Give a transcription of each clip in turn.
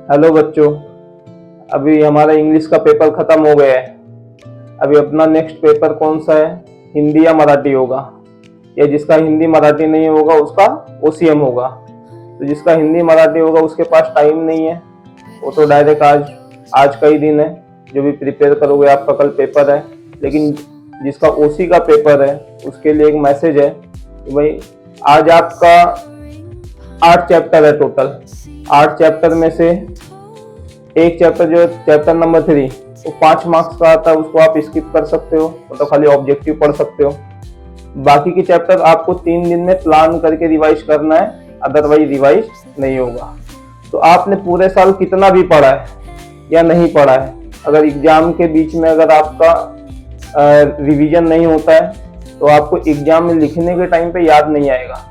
Hello बच्चों, अभी हमारा इंग्लिश का पेपर खत्म हो गया है। अभी अपना नेक्स्ट पेपर कौन सा है? हिंदी या मराठी होगा, या जिसका हिंदी मराठी नहीं होगा उसका ओसीएम होगा। तो जिसका हिंदी मराठी होगा उसके पास टाइम नहीं है, वो तो डायरेक्ट आज का ही दिन है, जो भी प्रिपेयर करोगे आपका कल पेपर है। लेकिन जिसका ओसी का पेपर है उसके लिए एक मैसेज है कि भाई आज आपका 8 चैप्टर है टोटल। 8 चैप्टर में से एक चैप्टर जो चैप्टर नंबर 3 वो 5 मार्क्स का आता है, उसको आप स्किप कर सकते हो, मतलब खाली ऑब्जेक्टिव पढ़ सकते हो। बाकी के चैप्टर आपको 3 दिन में प्लान करके रिवाइज करना है, अदरवाइज रिवाइज नहीं होगा। तो आपने पूरे साल कितना भी पढ़ा है या नहीं पढ़ा है, अगर एग्जाम के बीच में अगर आपका रिवीजन नहीं होता है तो आपको एग्जाम में लिखने के टाइम पे याद नहीं आएगा।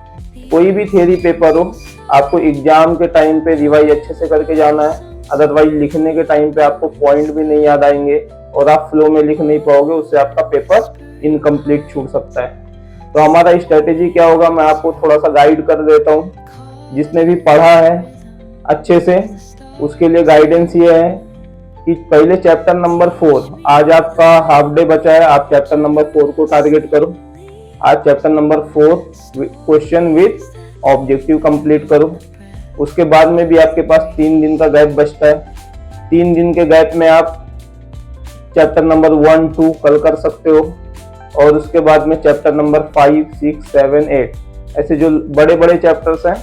कोई भी थ्योरी पेपर हो, आपको एग्जाम के टाइम पे रिवाइज अच्छे से करके जाना है, अदरवाइज लिखने के टाइम पे आपको पॉइंट भी नहीं याद आएंगे और आप फ्लो में लिख नहीं पाओगे, उससे आपका पेपर इनकम्प्लीट छूट सकता है। तो हमारा स्ट्रेटेजी क्या होगा, मैं आपको थोड़ा सा गाइड कर देता हूँ। जिसने भी पढ़ा है अच्छे से उसके लिए गाइडेंस ये है कि पहले चैप्टर नंबर 4, आज आपका हाफ डे बचा है, आप चैप्टर नंबर 4 को टारगेट करो। आज chapter number 4 question with objective complete करो। उसके बाद में भी आपके पास 3 दिन का गैप बचता है। 3 दिन के गैप में आप चैप्टर नंबर 1, 2 कल कर सकते हो, और उसके बाद में चैप्टर नंबर 5, 6, 7, 8 ऐसे जो बड़े बड़े चैप्टर्स हैं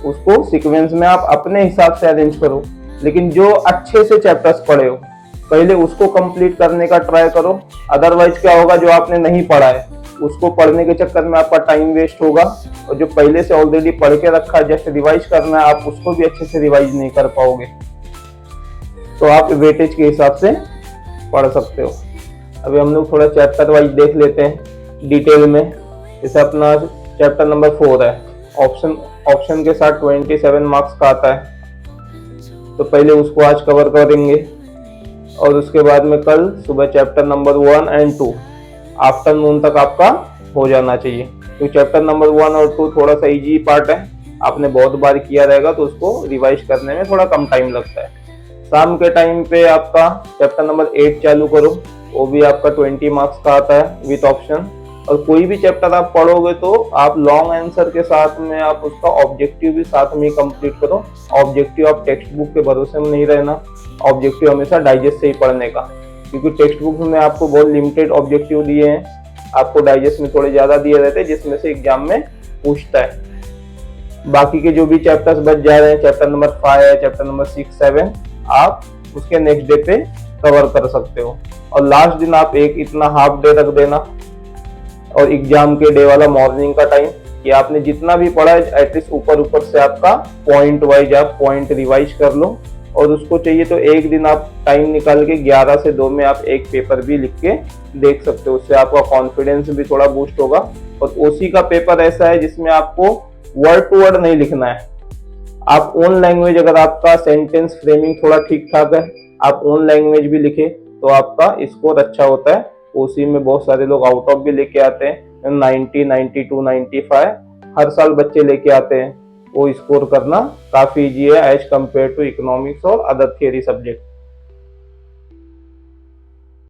उसको सीक्वेंस में आप अपने हिसाब से अरेंज करो। लेकिन जो अच्छे से चैप्टर्स पढ़े हो पहले उसको कंप्लीट करने का ट्राई करो। अदरवाइज क्या होगा, जो आपने नहीं पढ़ा है उसको पढ़ने के चक्कर में आपका टाइम वेस्ट होगा, और जो पहले से ऑलरेडी पढ़ के रखा है जस्ट रिवाइज करना है, आप उसको भी अच्छे से रिवाइज नहीं कर पाओगे। तो आप वेटेज के हिसाब से पढ़ सकते हो। अभी हम लोग थोड़ा चैप्टर वाइज देख लेते हैं डिटेल में। जैसे अपना चैप्टर नंबर 4 है, ऑप्शन के साथ 27 मार्क्स का आता है, तो पहले उसको आज कवर करेंगे। और उसके बाद में कल सुबह चैप्टर नंबर 1 और 2 आफ्टरनून तक आपका हो जाना चाहिए। तो चैप्टर नंबर 1 और 2 थोड़ा सा इजी पार्ट है, आपने बहुत बार किया रहेगा तो उसको रिवाइज करने में थोड़ा कम टाइम लगता है। शाम के टाइम पे आपका चैप्टर नंबर 8 चालू करो, वो भी आपका 20 मार्क्स का आता है विथ ऑप्शन। और कोई भी चैप्टर आप पढ़ोगे तो आप लॉन्ग आंसर के साथ में आप उसका ऑब्जेक्टिव भी साथ में कंप्लीट करो। ऑब्जेक्टिव आप टेक्स्ट बुक के भरोसे में नहीं रहना, ऑब्जेक्टिव हमेशा डाइजेस्ट से ही पढ़ने का, क्योंकि टेक्स्ट बुक में आपको बहुत लिमिटेड ऑब्जेक्टिव दिए हैं, आपको डाइजेस्ट में थोड़े ज्यादा दिए रहते हैं जिसमें से एग्जाम में पूछता है। बाकी के जो भी चैप्टर्स बच जा रहे हैं, चैप्टर नंबर 5 है, चैप्टर नंबर 6, 7 आप उसके नेक्स्ट डे पे कवर कर सकते हो। और लास्ट दिन आप एक इतना हाफ डे रख देना, और एग्जाम के डे वाला मॉर्निंग का टाइम, कि आपने जितना भी पढ़ा है एटलीस्ट ऊपर से आपका पॉइंट वाइज आप पॉइंट रिवाइज कर लो। और उसको चाहिए तो एक दिन आप टाइम निकाल के 11 से 2 में आप एक पेपर भी लिख के देख सकते हो, उससे आपका कॉन्फिडेंस भी थोड़ा बूस्ट होगा। और ओसी का पेपर ऐसा है जिसमें आपको वर्ड टू वर्ड नहीं लिखना है, आप ओन लैंग्वेज, अगर आपका सेंटेंस फ्रेमिंग थोड़ा ठीक ठाक है, आप ओन लैंग्वेज भी लिखे तो आपका स्कोर अच्छा होता है। ओसी में बहुत सारे लोग आउट ऑफ भी लेके आते हैं, 90, 92, 95 हर साल बच्चे लेके आते हैं। वो स्कोर करना काफी इजी है एज कम्पेयर टू इकोनॉमिक्स और अदर थियरी सब्जेक्ट।